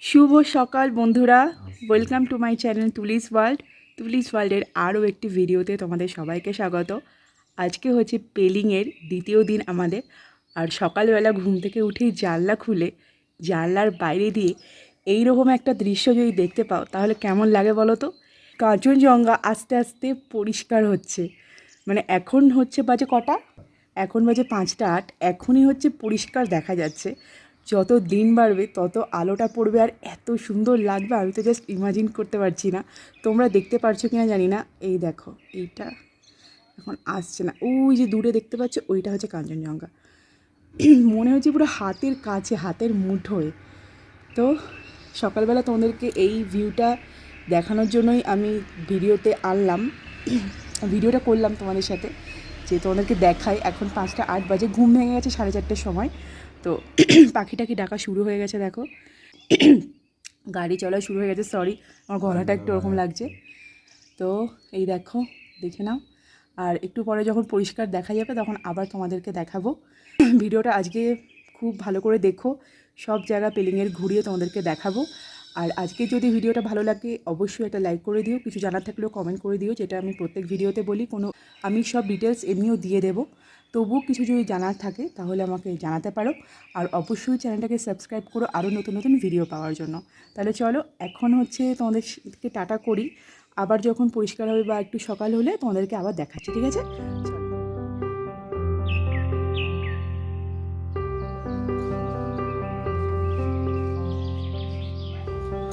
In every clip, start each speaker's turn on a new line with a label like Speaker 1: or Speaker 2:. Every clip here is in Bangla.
Speaker 1: শুভ সকাল বন্ধুরা, ওয়েলকাম টু মাই চ্যানেল তুলিস ওয়ার্ল্ডের আরও একটি ভিডিওতে তোমাদের সবাইকে স্বাগত। আজকে হচ্ছে পেলিংয়ের দ্বিতীয় দিন আমাদের। আর সকালবেলা ঘুম থেকে উঠেই জানলা খুলে জানলার বাইরে দিয়ে এই রকম একটা দৃশ্য যদি দেখতে পাও তাহলে কেমন লাগে বলো তো। কাঞ্চনজঙ্ঘা আস্তে আস্তে পরিষ্কার হচ্ছে, মানে এখন হচ্ছে বাজে কটা, এখন বাজে 5টা 8, এখনই হচ্ছে পরিষ্কার দেখা যাচ্ছে। যত দিন বাড়বে তত আলোটা পড়বে আর এত সুন্দর লাগবে, আমি তো জাস্ট ইমাজিন করতে পারছি না। তোমরা দেখতে পারছো কিনা জানি না, এই দেখো এইটা এখন আসছে না, ওই যে দূরে দেখতে পাচ্ছ ওইটা হচ্ছে কাঞ্চনজঙ্ঘা। মনে হচ্ছে পুরো হাতের কাছে, হাতের মুঠোয়। তো সকালবেলা তোমাদেরকে এই ভিউটা দেখানোর জন্যই আমি ভিডিওতে আনলাম, ভিডিওটা করলাম তোমাদের সাথে, যে তোমাদেরকে দেখাই। এখন 5টা 8 বাজে, ঘুম ভেঙে গেছে 4:30-র সময়। তো পাখিটাকি ডাকা শুরু হয়ে গেছে, দেখো গাড়ি চলা শুরু হয়ে গেছে। সরি, আমার গলাটা একটু ওরকম লাগছে। তো এই দেখো, দেখে নাও। আর একটু পরে যখন পরিষ্কার দেখা যাবে তখন আবার তোমাদেরকে দেখাবো। ভিডিওটা আজকে খুব ভালো করে দেখো, সব জায়গা পেলিংয়ের ঘুরিয়ে তোমাদেরকে দেখাবো। আর আজকে যদি ভিডিওটা ভালো লাগে অবশ্যই একটা লাইক করে দিও, কিছু জানার থাকলেও কমেন্ট করে দিও, যেটা আমি প্রত্যেক ভিডিওতে বলি। আমি সব ডিটেলস এমনিও দিয়ে দেবো, তবুও কিছু যদি জানার থাকে তাহলে আমাকে জানাতে পারো। আর অবশ্যই চ্যানেলটাকে সাবস্ক্রাইব করো আরও নতুন নতুন ভিডিও পাওয়ার জন্য। তাহলে চলো, এখন হচ্ছে তোমাদেরকে টাটা করি, আবার যখন পরিষ্কার হবে বা একটু সকাল হলে তোমাদেরকে আবার দেখাচ্ছি, ঠিক আছে?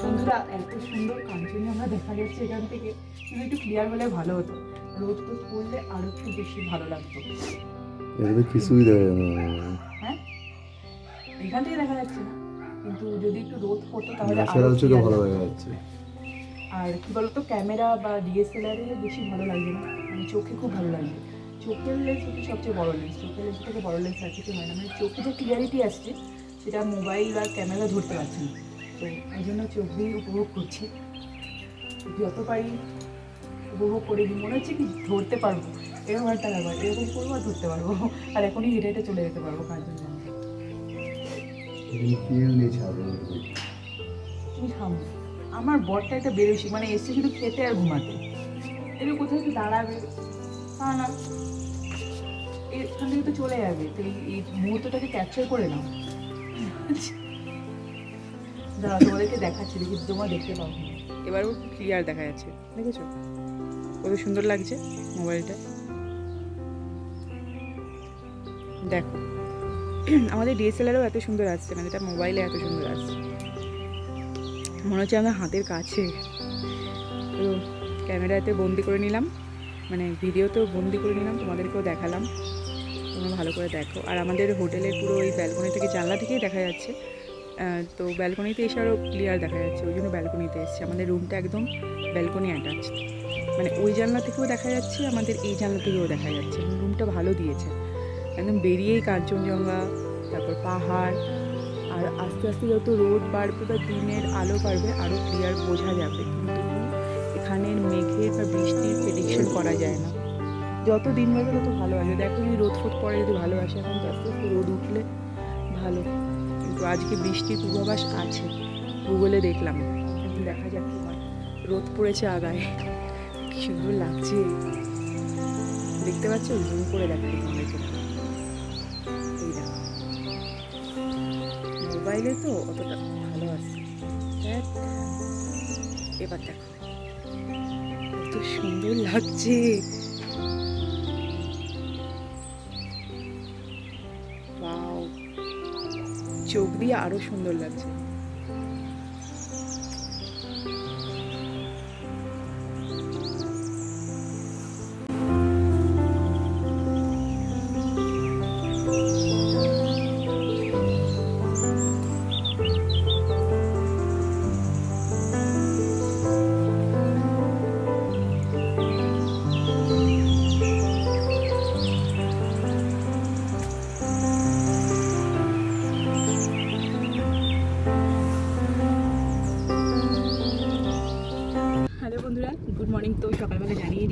Speaker 1: বন্ধুরা, এত সুন্দর কাঞ্চনজঙ্ঘা দেখা যাচ্ছে এখান থেকে, কিন্তু একটু ক্লিয়ার হলে ভালো হতো। রোদ তো পড়লে আরো একটু বেশি ভালো লাগতো।
Speaker 2: এখানে কিছুই দেখা যায় না।
Speaker 1: হ্যাঁ, এখান থেকে দেখা যাচ্ছে না, কিন্তু যদি একটু রোদ পড়তো তাহলে আরো
Speaker 2: ন্যাচারাল চোখে
Speaker 1: clear
Speaker 2: ভালো
Speaker 1: লাগতো।
Speaker 2: দেখা যাচ্ছে।
Speaker 1: আর কি বলতো, ক্যামেরা বা ডিএসএলআরে বেশি ভালো লাগবে না, মানে চোখে খুব ভালো লাগবে। চোখের লেন্স হচ্ছে সবচেয়ে বড় লেন্স, চোখের লেন্স থেকে বড় লেন্স আর কিছু হয় না। মানে চোখে যে ক্লিয়ারিটি আসছে সেটা মোবাইল আর ক্যামেরা ধরতে পারছে না। তো ওই জন্য চোখ দিয়ে উপভোগ করছি, যত পারি উপভোগ করে দিই। মনে হচ্ছে কি ধরতে পারবো, এরকম একটা ব্যাপার, এরকম করবো আর ধরতে পারবো। আর এখনই হেঁটে হেঁটে চলে যেতে পারবো কাঞ্চনজঙ্ঘা। তুমি থামো, আমার বরটা একটা বেরোসি, মানে এসছে শুধু খেতে আর ঘুমাতে। এবার কোথাও একটু দাঁড়াবে, তা না এখান থেকে তো চলে যাবে। তো এই মুহূর্তটাকে ক্যাপচার করে নাও। দাঁড়া, তোমাদেরকে দেখাচ্ছি, দেখি তোমরা দেখতে পাও। এবারও ক্লিয়ার দেখা যাচ্ছে, দেখেছো কত সুন্দর লাগছে মোবাইলটা। দেখো, আমাদের ডিএসএলআরও এত সুন্দর আসছে না, যেটা মোবাইলে এত সুন্দর আসছে। মনে হচ্ছে আমার হাতের কাছে। তো ক্যামেরাতে বন্দি করে নিলাম, মানে ভিডিওতেও বন্দি করে নিলাম, তোমাদেরকেও দেখালাম, তোমরা ভালো করে দেখো। আর আমাদের হোটেলের পুরো ওই ব্যালকনি থেকে, জানলা থেকেই দেখা যাচ্ছে। তো ব্যালকনিতে এসে আরও ক্লিয়ার দেখা যাচ্ছে, ওই জন্য ব্যালকনিতে এসছে। আমাদের রুমটা একদম ব্যালকনি অ্যাটাচ, মানে ওই জানলা থেকেও দেখা যাচ্ছে, আমাদের এই জানলা থেকেও দেখা যাচ্ছে। রুমটা ভালো দিয়েছে, একদম বেরিয়েই কাঞ্চনজঙ্ঘা, তারপর পাহাড়। আর আস্তে আস্তে যত রোদ বাড়বে বা দিনের আলো বাড়বে আরও ক্লিয়ার বোঝা যাবে, কিন্তু এখানের মেঘের বা বৃষ্টির প্রেডিকশন করা যায় না। যত দিন বাড়বে তত ভালো আসবে। দেখো যদি রোদ ফোদ পরে যদি ভালো আসে, এখন তো আস্তে আস্তে রোদ উঠলে ভালো, কিন্তু আজকে বৃষ্টির পূর্বাভাস আছে, গুগলে দেখলাম। এখন দেখা যাক কি হয়। রোদ পড়েছে আগায়, কি সুন্দর লাগছে, দেখতে পাচ্ছ? জুম করে দেখো তোমাদেরকে। এই দেখো, মোবাইলে তো অতটা ভালো আসছে। দেখ, এবার দেখো কত সুন্দর লাগছে। ওয়াও, চোখ দিয়ে আরো সুন্দর লাগছে।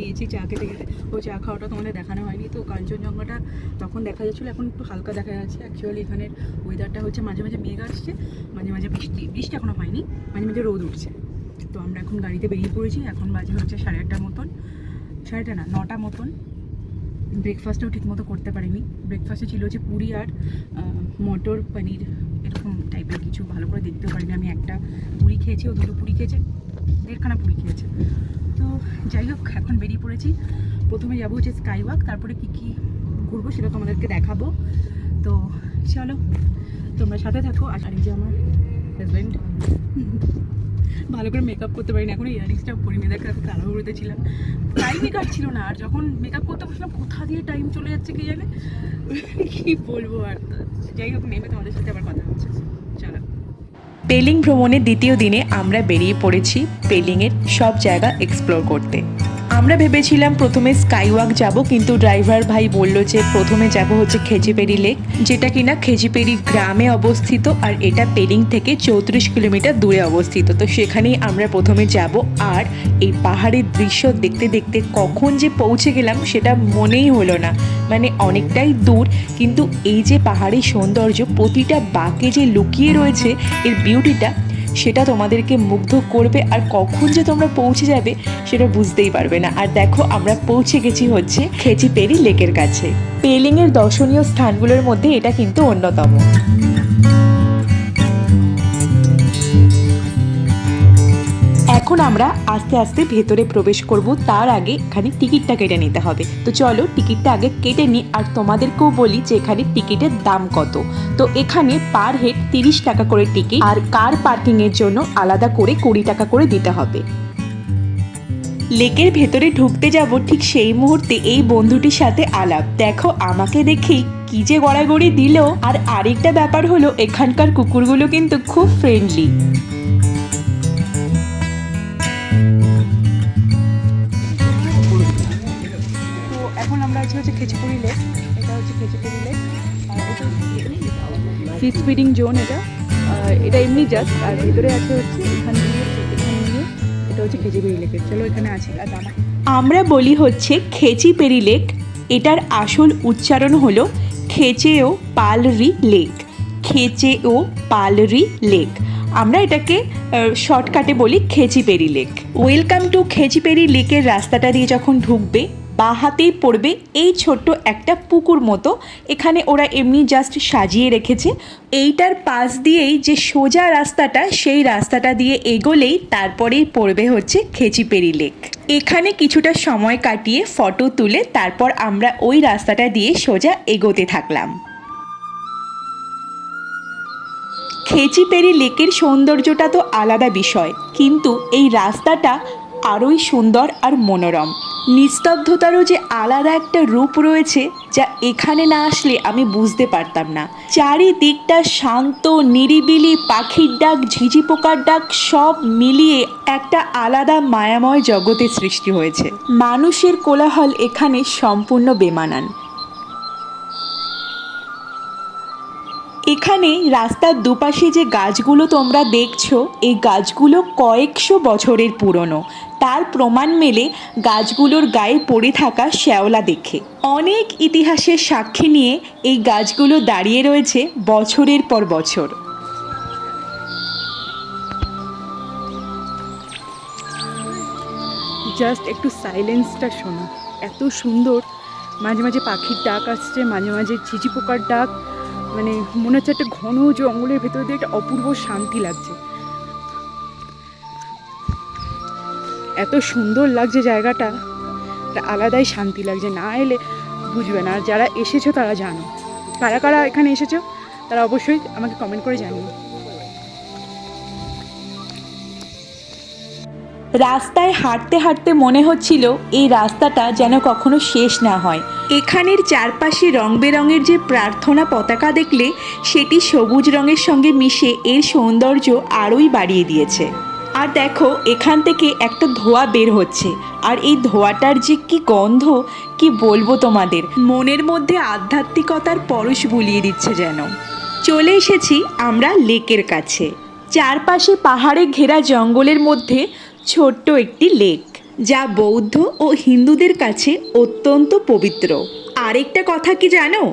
Speaker 1: খেয়েছি চা খেতে খেতে। ওই চা খাওয়াটা তোমাদের দেখানো হয়নি। তো কাঞ্চনজঙ্ঘাটা তখন দেখা যাচ্ছিলো, এখন একটু হালকা দেখা যাচ্ছে। অ্যাকচুয়ালি এখানের ওয়েদারটা হচ্ছে মাঝে মাঝে মেঘ আসছে, মাঝে মাঝে বৃষ্টি এখনও হয়নি, মাঝে মাঝে রোদ উঠছে। তো আমরা এখন গাড়িতে বেরিয়ে পড়েছি। এখন বাজে হচ্ছে 8:30 মতন, 8:30 না 9টা মতন। ব্রেকফাস্টটাও ঠিকমতো করতে পারিনি। ব্রেকফাস্টে ছিল হচ্ছে পুরি আর মটর পনির, এরকম টাইপের কিছু। ভালো করে দেখতেও পারিনি। আমি একটা পুরি খেয়েছি, ও দুটো পুরি খেয়েছে, 1.5খানা পুরি খেয়েছে। তো যাই হোক, এখন বেরিয়ে পড়েছি। প্রথমে যাবো হচ্ছে স্কাই ওয়াক, তারপরে কী কী ঘুরবো সেটা তোমাদেরকে দেখাবো। তো চলো তোমরা সাথে থাকো। আর এই যে আমার হাজব্যান্ড, ভালো করে মেকআপ করতে পারিনি, এখন ইয়ারিংসটা পরিনি। দেখো এত তাড়াহুড়োতে ছিলাম, টাইমই কাটছিল না। আর যখন মেকআপ করতে বসলাম, কোথা দিয়ে টাইম চলে যাচ্ছে কি জানে, কি বলবো। আর যাই হোক, নেমে তোমাদের সাথে আবার কথা হচ্ছে। চলো। পেলিং ভ্রমণের দ্বিতীয় দিনে আমরা বেরিয়ে পড়েছি পেলিংয়ের সব জায়গা এক্সপ্লোর করতে। আমরা ভেবেছিলাম প্রথমে স্কাই ওয়াক যাবো, কিন্তু ড্রাইভার ভাই বললো যে প্রথমে যাব হচ্ছে খেচিপেরি লেক, যেটা কিনা খেচিপেরি গ্রামে অবস্থিত। আর এটা পেলিং থেকে 34 কিলোমিটার দূরে অবস্থিত। তো সেখানেই আমরা প্রথমে যাব। আর এই পাহাড়ের দৃশ্য দেখতে দেখতে কখন যে পৌঁছে গেলাম সেটা মনেই হলো না। মানে অনেকটাই দূর, কিন্তু এই যে পাহাড়ের সৌন্দর্য, প্রতিটা বাঁকে যে লুকিয়ে রয়েছে এর বিউটিটা, সেটা তোমাদেরকে মুগ্ধ করবে। আর কখন যে তোমরা পৌঁছে যাবে সেটা বুঝতেই পারবে না। আর দেখো, আমরা পৌঁছে গেছি হচ্ছে খেচিপেরি লেকের কাছে। পেলিংয়ের দর্শনীয় স্থানগুলোর মধ্যে এটা কিন্তু অন্যতম। এখন আমরা আস্তে আস্তে ভেতরে প্রবেশ করব। তার আগে এখানে টিকিটটা কেটে নিতে হবে। তো চলো টিকিটটা আগে কেটে নিই, আর তোমাদেরকেও বলি যে এখানে টিকিটের দাম কত। তো এখানে পার হেড 30 টাকা করে টিকিট, আর কার পার্কিংয়ের জন্য আলাদা করে 20 টাকা করে দিতে হবে। লেকের ভেতরে ঢুকতে যাব, ঠিক সেই মুহূর্তে এই বন্ধুটির সাথে আলাপ। দেখো, আমাকে দেখেই কি যে গড়াগড়ি দিল। আর আরেকটা ব্যাপার হলো, এখানকার কুকুরগুলো কিন্তু খুব ফ্রেন্ডলি। এখন আমরা আছি হচ্ছে খেচিপুরি লেক। এটা হচ্ছে খেচিপুরি লেক, আর এটা ফিশ ফিডিং জোন। এটা এমনি জাস্ট, আর ভিতরে আছে হচ্ছে এখান দিয়ে এটা হচ্ছে খেচিপুরি লেকের। চলো এখানে আছি। আর আমরা বলি হচ্ছে খেচিপেরি লেক, এটার আসল উচ্চারণ হলো খেচেও পালরি লেক। খেচেও পালরি লেক, আমরা এটাকে শর্টকাটে বলি Khecheopalri lake. Welcome to Khecheopalri লেকের রাস্তাটা দিয়ে যখন ঢুকবে, বা হাতেই পড়বে এই ছোট্ট একটা পুকুর মতো। এখানে ওরা এমনি জাস্ট সাজিয়ে রেখেছে। এইটার পাশ দিয়েই যে সোজা রাস্তাটা, সেই রাস্তাটা দিয়ে এগোলেই তারপরেই পড়বে হচ্ছে খেচিপেরি লেক। এখানে কিছুটা সময় কাটিয়ে ফটো তুলে তারপর আমরা ওই রাস্তাটা দিয়ে সোজা এগোতে থাকলাম। খেচিপেরি লেকের সৌন্দর্যটা তো আলাদা বিষয়, কিন্তু এই রাস্তাটা আরোই সুন্দর আর মনোরম। নিস্তব্ধতারও যে আলাদা একটা রূপ রয়েছে, যা এখানে না আসলে আমি বুঝতে পারতাম না। চারিদিকটা শান্ত, নিরিবিলি, পাখির ডাক, ঝিঝি পোকার ডাক সব মিলিয়ে একটা আলাদা মায়াময় জগতের সৃষ্টি হয়েছে। মানুষের কোলাহল এখানে সম্পূর্ণ বেমানান। এখানে রাস্তার দুপাশে যে গাছগুলো তোমরা দেখছো, এই গাছগুলো কয়েকশো বছরের পুরনো। তার প্রমাণ মেলে গাছগুলোর গায়ে পড়ে থাকা শ্যাওলা দেখে। অনেক ইতিহাসের সাক্ষী নিয়ে এই গাছগুলো দাঁড়িয়ে রয়েছে বছরের পর বছর। জাস্ট একটু সাইলেন্সটা শোনো, এত সুন্দর। মাঝে মাঝে পাখির ডাক আসছে, মাঝে মাঝে ঝিঝি পোকার ডাক। মানে মনে হচ্ছে একটা ঘন জঙ্গলের ভেতর দিয়ে একটা অপূর্ব শান্তি লাগছে। এত সুন্দর লাগছে জায়গাটা, একটা আলাদাই শান্তি লাগছে। না এলে বুঝবে না। আর যারা এসেছো তারা জানো। কারা কারা এখানে এসেছো তারা অবশ্যই আমাকে কমেন্ট করে জানিও। রাস্তায় হাঁটতে হাঁটতে মনে হচ্ছিল এই রাস্তাটা যেন কখনো শেষ না হয়। এখানের চারপাশে রং বেরঙের যে প্রার্থনা পতাকা দেখলে, সেটি সবুজ রঙের সঙ্গে মিশে এর সৌন্দর্য আরোই বাড়িয়ে দিয়েছে। আর দেখো, এখান থেকে একটা ধোঁয়া বের হচ্ছে, আর এই ধোঁয়াটার যে কি গন্ধ, কি বলবো তোমাদের। মনের মধ্যে আধ্যাত্মিকতার পরশ বুলিয়ে দিচ্ছে যেন। চলে এসেছি আমরা লেকের কাছে। চারপাশে পাহাড়ে ঘেরা জঙ্গলের মধ্যে ছোট্ট একটি লেক। যা বৌদ্ধ ও হিন্দুদের কাছে অত্যন্ত পবিত্র। আরেকটা কথা কি জানো,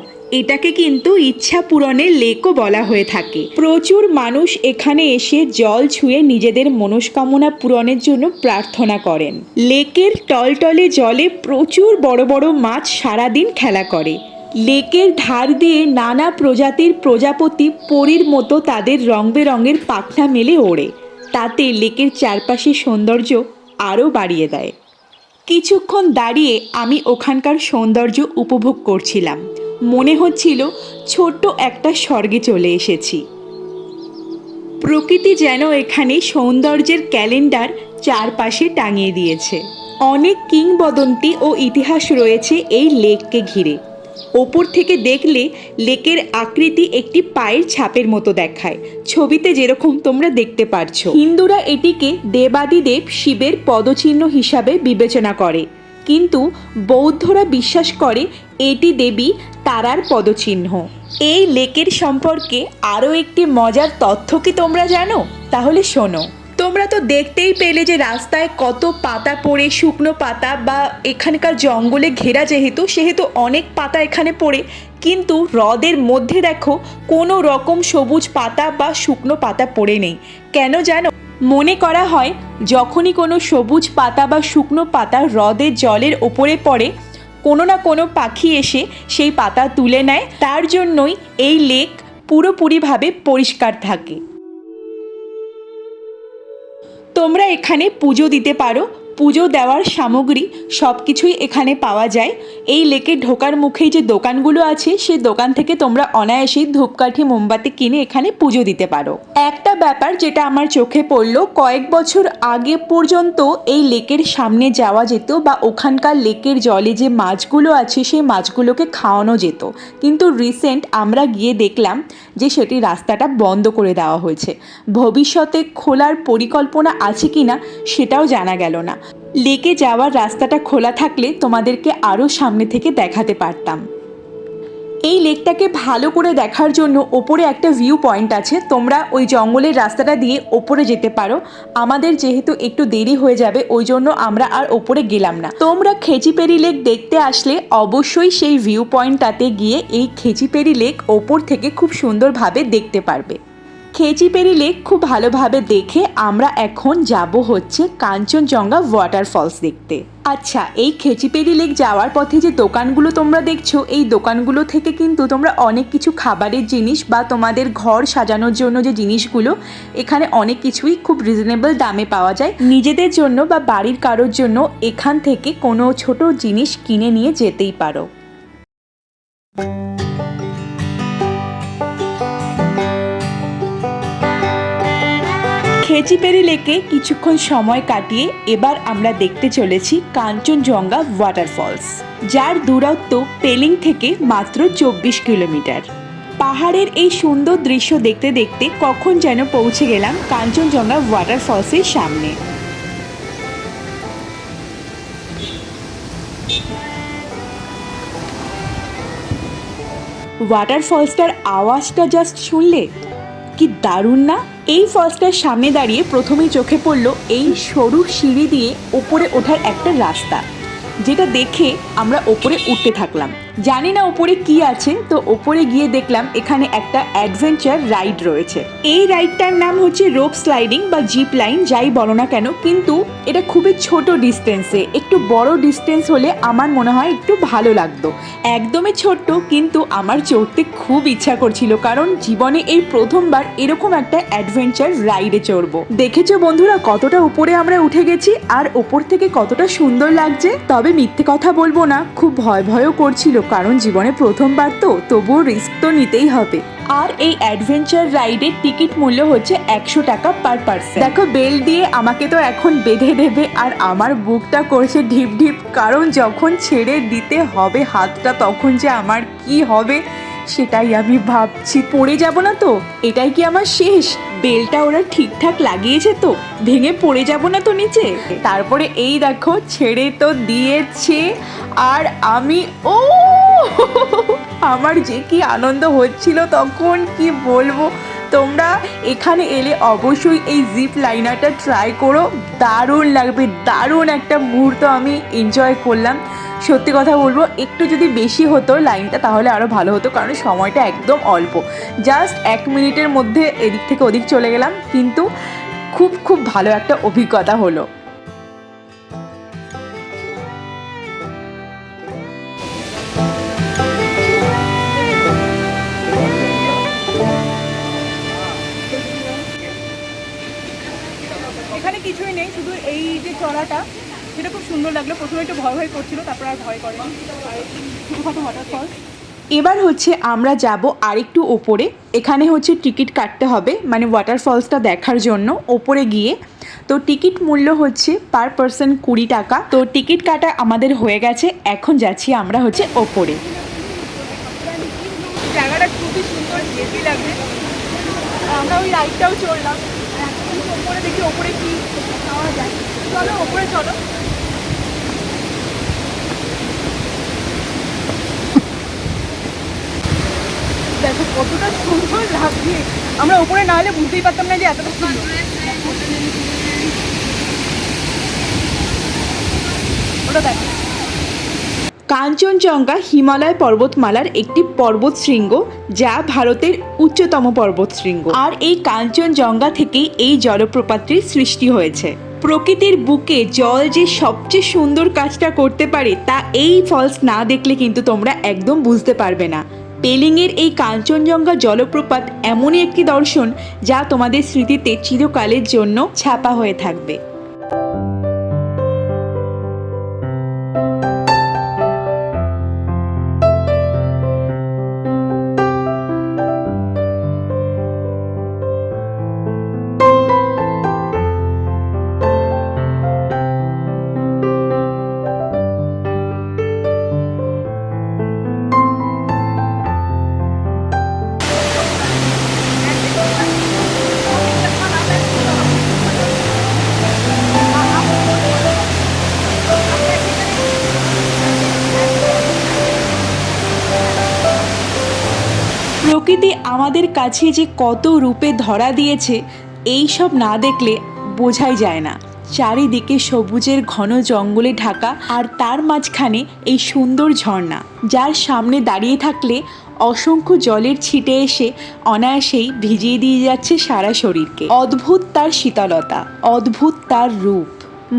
Speaker 1: এটাকে কিন্তু ইচ্ছা পূরণের লেকও বলা হয়ে থাকে। প্রচুর মানুষ এখানে এসে জল ছুঁয়ে নিজেদের মনস্কামনা পূরণের জন্য প্রার্থনা করেন। লেকের টলটলে জলে প্রচুর বড় বড় মাছ সারাদিন খেলা করে। লেকের ধার দিয়ে নানা প্রজাতির প্রজাপতি পরীর মতো তাদের রং বেরঙের পাখনা মেলে ওড়ে। তাতে লেকের চারপাশের সৌন্দর্য আরও বাড়িয়ে দেয়। কিছুক্ষণ দাঁড়িয়ে আমি ওখানকার সৌন্দর্য উপভোগ করছিলাম। মনে হচ্ছিল ছোট্ট একটা স্বর্গে চলে এসেছি। প্রকৃতি যেন এখানে সৌন্দর্যের ক্যালেন্ডার চারপাশে টাঙিয়ে দিয়েছে। অনেক কিংবদন্তি ও ইতিহাস রয়েছে এই লেককে ঘিরে। ওপর থেকে দেখলে লেকের আকৃতি একটি পায়ের ছাপের মতো দেখায়, ছবিতে যেরকম তোমরা দেখতে পারছো। হিন্দুরা এটিকে দেবাদিদেব শিবের পদচিহ্ন হিসাবে বিবেচনা করে, কিন্তু বৌদ্ধরা বিশ্বাস করে এটি দেবী তারার পদচিহ্ন। এই লেকের সম্পর্কে আরও একটি মজার তথ্য কি তোমরা জানো? তাহলে শোনো। তোমরা তো দেখতেই পেলে যে রাস্তায় কত পাতা পড়ে, শুকনো পাতা, বা এখানকার জঙ্গলে ঘেরা সেহেতু অনেক পাতা এখানে পড়ে, কিন্তু হ্রদের মধ্যে দেখো কোনো রকম সবুজ পাতা বা শুকনো পাতা পড়ে নেই। কেন জানো? মনে করা হয় যখনই কোনো সবুজ পাতা বা শুকনো পাতা হ্রদের জলের ওপরে পড়ে, কোনো না কোনো পাখি এসে সেই পাতা তুলে নেয়। তার জন্যই এই লেক পুরোপুরিভাবে পরিষ্কার থাকে। তোমরা এখানে পুজো দিতে পারো। পুজো দেওয়ার সামগ্রী সব কিছুই এখানে পাওয়া যায়। এই লেকে ঢোকার মুখেই যে দোকানগুলো আছে, সেই দোকান থেকে তোমরা অনায়াসেই ধূপকাঠি মোমবাতি কিনে এখানে পুজো দিতে পারো। একটা ব্যাপার যেটা আমার চোখে পড়লো, কয়েক বছর আগে পর্যন্ত এই লেকের সামনে যাওয়া যেত বা ওখানকার লেকের জলে যে মাছগুলো আছে সেই মাছগুলোকে খাওয়ানো যেত, কিন্তু রিসেন্ট আমরা গিয়ে দেখলাম যে সেটি রাস্তাটা বন্ধ করে দেওয়া হয়েছে। ভবিষ্যতে খোলার পরিকল্পনা আছে কিনা সেটাও জানা গেল না। লেকে যাওয়ার রাস্তাটা খোলা থাকলে তোমাদেরকে আরও সামনে থেকে দেখাতে পারতাম। এই লেকটাকে ভালো করে দেখার জন্য ওপরে একটা ভিউ পয়েন্ট আছে, তোমরা ওই জঙ্গলের রাস্তাটা দিয়ে ওপরে যেতে পারো। আমাদের যেহেতু একটু দেরি হয়ে যাবে, ওই জন্য আমরা আর ওপরে গেলাম না। তোমরা খেচিপেরি লেক দেখতে আসলে অবশ্যই সেই ভিউ পয়েন্টটাতে গিয়ে এই খেচিপেরি লেক ওপর থেকে খুব সুন্দরভাবে দেখতে পারবে। খেচিপেরি লেক খুব ভালোভাবে দেখে আমরা এখন যাব হচ্ছে কাঞ্চনজঙ্ঘা ওয়াটারফলস দেখতে। আচ্ছা, এই খেচিপেরি লেক যাওয়ার পথে যে দোকানগুলো তোমরা দেখছো, এই দোকানগুলো থেকে কিন্তু তোমরা অনেক কিছু খাবারের জিনিস বা তোমাদের ঘর সাজানোর জন্য যে জিনিসগুলো, এখানে অনেক কিছুই খুব রিজনেবল দামে পাওয়া যায়। নিজেদের জন্য বা বাড়ির কারোর জন্য এখান থেকে কোনো ছোট জিনিস কিনে নিয়ে যেতেই পারো। খেচিপেরি লেকে কিছুক্ষণ সময় কাটিয়ে এবার আমরা দেখতে চলেছি কাঞ্চনজঙ্ঘা ওয়াটারফলস, যার দূরত্ব পেলিং থেকে মাত্র 24 কিলোমিটার। পাহাড়ের এই সুন্দর দৃশ্য দেখতে দেখতে কখন যেন পৌঁছে গেলাম কাঞ্চনজঙ্ঘা ওয়াটারফলসের সামনে। ওয়াটারফলসটার আওয়াজটা জাস্ট শুনলে কি দারুণ না? এই ফলসটার সামনে দাঁড়িয়ে প্রথমেই চোখে পড়লো এই সরু সিঁড়ি দিয়ে ওপরে ওঠার একটা রাস্তা, যেটা দেখে আমরা ওপরে উঠতে থাকলাম। জানি না ওপরে কি আছে, তো ওপরে গিয়ে দেখলাম এখানে একটা অ্যাডভেঞ্চার রাইড রয়েছে। এই রাইডটার নাম হচ্ছে রোপ স্লাইডিং বা জিপ লাইন, যাই বলো না কেন, কিন্তু এটা খুবই ছোট ডিস্টেন্সে। একটু বড় ডিস্টেন্স হলে আমার মনে হয় একটু ভালো লাগতো। একদমই ছোট্ট, কিন্তু আমার চড়তে খুব ইচ্ছা করছিল, কারণ জীবনে এই প্রথমবার এরকম একটা অ্যাডভেঞ্চার রাইডে চড়বো। দেখেছো বন্ধুরা কতটা উপরে আমরা উঠে গেছি, আর ওপর থেকে কতটা সুন্দর লাগছে। তবে মিথ্যে কথা বলবো না, খুব ভয়ও করছিল, কারণ জীবনে প্রথমবার তো, তবুও রিস্ক তো নিতেই হবে। আর এই অ্যাডভেঞ্চার রাইডের টিকিট মূল্য হচ্ছে 100 টাকা পার পারসন। দেখো বেল দিয়ে আমাকে তো এখন বেঁধে দেবে, আর আমার বুকটা করছে ঢিপ ঢিপ, কারণ যখন ছেড়ে দিতে হবে হাতটা তখন যে আমার কি হবে সেটাই আমি ভাবছি। পড়ে যাব না তো? এটাই কি আমার শেষ? বেলটা ওরা ঠিকঠাক লাগিয়েছে তো? ভেঙে পড়ে যাব না তো নিচে? তারপরে এই দেখো ছেড়ে তো দিয়েছে, আর আমি আমার যে কি আনন্দ হচ্ছিল তখন কি বলবো। তোমরা এখানে এলে অবশ্যই এই জিপ লাইনারটা ট্রাই করো, দারুণ লাগবে, দারুণ একটা মুহূর্ত আমি এনজয় করলাম। সত্যি কথা বলবো, একটু যদি বেশি হতো লাইনটা তাহলে আরও ভালো হতো, কারণ সময়টা একদম অল্প, জাস্ট 1 মিনিটের মধ্যে এদিক থেকে ওদিক চলে গেলাম, কিন্তু খুব খুব ভালো একটা অভিজ্ঞতা হলো। এখানে কিছুই নেই, শুধু এই যে চড়াটা সেটা খুব সুন্দর লাগলো। প্রথমে একটু ভয় ভয় করছিল, তারপর আর ভয় করেনি। ছোটোখাটো ওয়াটারফল। এবার হচ্ছে আমরা যাব আরেকটু ওপরে। এখানে হচ্ছে টিকিট কাটতে হবে, মানে ওয়াটারফলসটা দেখার জন্য ওপরে গিয়ে। তো টিকিট মূল্য হচ্ছে পার পারসন 20 টাকা। তো টিকিট কাটা আমাদের হয়ে গেছে, এখন যাচ্ছি আমরা হচ্ছে ওপরে। জায়গাটা খুবই সুন্দর, হেভি লাগবে। আমরা ওই রাইডটাও চললাম, ওপরে দেখি ওপরে কি পাওয়া যায়। চলো ওপরে চলো। দেখো কতটা সুন্দর লাগছে, আমরা ওপরে না হলে বুঝতেই পারতাম না যে এতটা সুন্দর। ওটা দেখো, কাঞ্চনজঙ্ঘা হিমালয় পর্বতমালার একটি পর্বতশৃঙ্গ, যা ভারতের উচ্চতম পর্বতশৃঙ্গ। আর এই কাঞ্চনজঙ্ঘা থেকেই এই জলপ্রপাতটির সৃষ্টি হয়েছে। প্রকৃতির বুকে জল যে সবচেয়ে সুন্দর কাজটা করতে পারে তা এই ফলস না দেখলে কিন্তু তোমরা একদম বুঝতে পারবে না। পেলিংয়ের এই কাঞ্চনজঙ্ঘা জলপ্রপাত এমনই একটি দর্শন যা তোমাদের স্মৃতিতে চিরকালের জন্য ছাপা হয়ে থাকবে। প্রকৃতি আমাদের কাছে যে কত রূপে ধরা দিয়েছে, এই সব না দেখলে বোঝাই যায় না। চারিদিকে সবুজের ঘন জঙ্গলে ঢাকা, আর তার মাঝখানে এই সুন্দর ঝর্ণা, যার সামনে দাঁড়িয়ে থাকলে অসংখ্য জলের ছিটে এসে অনায়াসেই ভিজিয়ে দিয়ে যাচ্ছে সারা শরীরকে। অদ্ভুত তার শীতলতা, অদ্ভুত তার রূপ।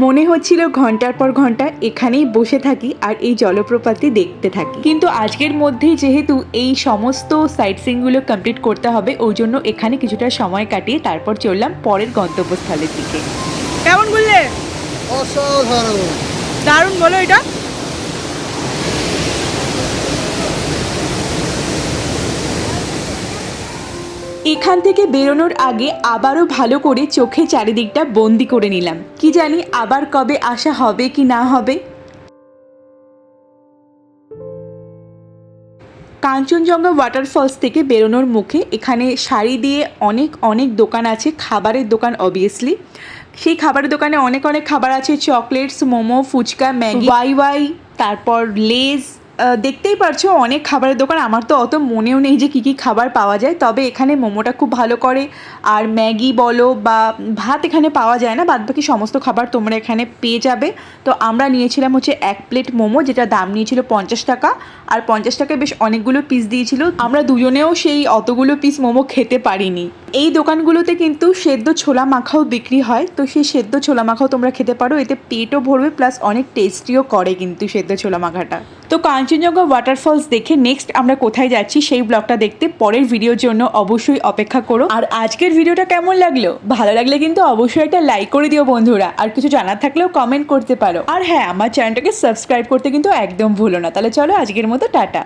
Speaker 1: মনে হচ্ছিল ঘন্টার পর ঘন্টা এখানেই বসে থাকি আর এই জলপ্রপাতটি দেখতে থাকি, কিন্তু আজকের মধ্যেই যেহেতু এই সমস্ত সাইট সিইংগুলো কমপ্লিট করতে হবে, ওই জন্য এখানে কিছুটা সময় কাটিয়ে তারপর চললাম পরের গন্তব্যস্থলের দিকে। কেমন বললে?
Speaker 2: অসাধারণ।
Speaker 1: দারুণ বলো এটা। এখান থেকে বেরোনোর আগে আবারও ভালো করে চোখে চারিদিকটা বন্দি করে নিলাম, কি জানি আবার কবে আসা হবে কি না হবে। কাঞ্চনজঙ্ঘা ওয়াটারফলস থেকে বেরোনোর মুখে এখানে সারি দিয়ে অনেক অনেক দোকান আছে, খাবারের দোকান অবভিয়াসলি। সেই খাবারের দোকানে অনেক অনেক খাবার আছে, চকলেটস, মোমো, ফুচকা, ম্যাগি, ওয়াই, তারপর লেজ, দেখতেই পারছো অনেক খাবারের দোকান। আমার তো অত মনেও নেই যে কী কী খাবার পাওয়া যায়, তবে এখানে মোমোটা খুব ভালো করে, আর ম্যাগি বলো বা ভাত এখানে পাওয়া যায় না, বাদবাকি সমস্ত খাবার তোমরা এখানে পেয়ে যাবে। তো আমরা নিয়েছিলাম হচ্ছে 1 প্লেট মোমো, যেটা দাম নিয়েছিল 50 টাকা, আর 50 টাকায় বেশ অনেকগুলো পিস দিয়েছিল। আমরা দুজনেও সেই অতগুলো পিস মোমো খেতে পারিনি। এই দোকানগুলোতে কিন্তু সেদ্ধ ছোলা মাখাও বিক্রি হয়, তো সেই সেদ্ধ ছোলা মাখাও তোমরা খেতে পারো, এতে পেটও ভরবে প্লাস অনেক টেস্টিও করে কিন্তু সেদ্ধ ছোলা মাখাটা। তো কাঞ্চনজঙ্ঘা ওয়াটারফলস দেখে নেক্সট আমরা কোথায় যাচ্ছি সেই ব্লগটা দেখতে পরের ভিডিওর জন্য অবশ্যই অপেক্ষা করো। আর আজকের ভিডিওটা কেমন লাগলো? ভালো লাগলে কিন্তু অবশ্যই একটা লাইক করে দিও বন্ধুরা, আর কিছু জানার থাকলেও কমেন্ট করতে পারো। আর হ্যাঁ, আমার চ্যানেলটাকে সাবস্ক্রাইব করতে কিন্তু একদম ভুলো না। তাহলে চলো আজকের মতো টাটা।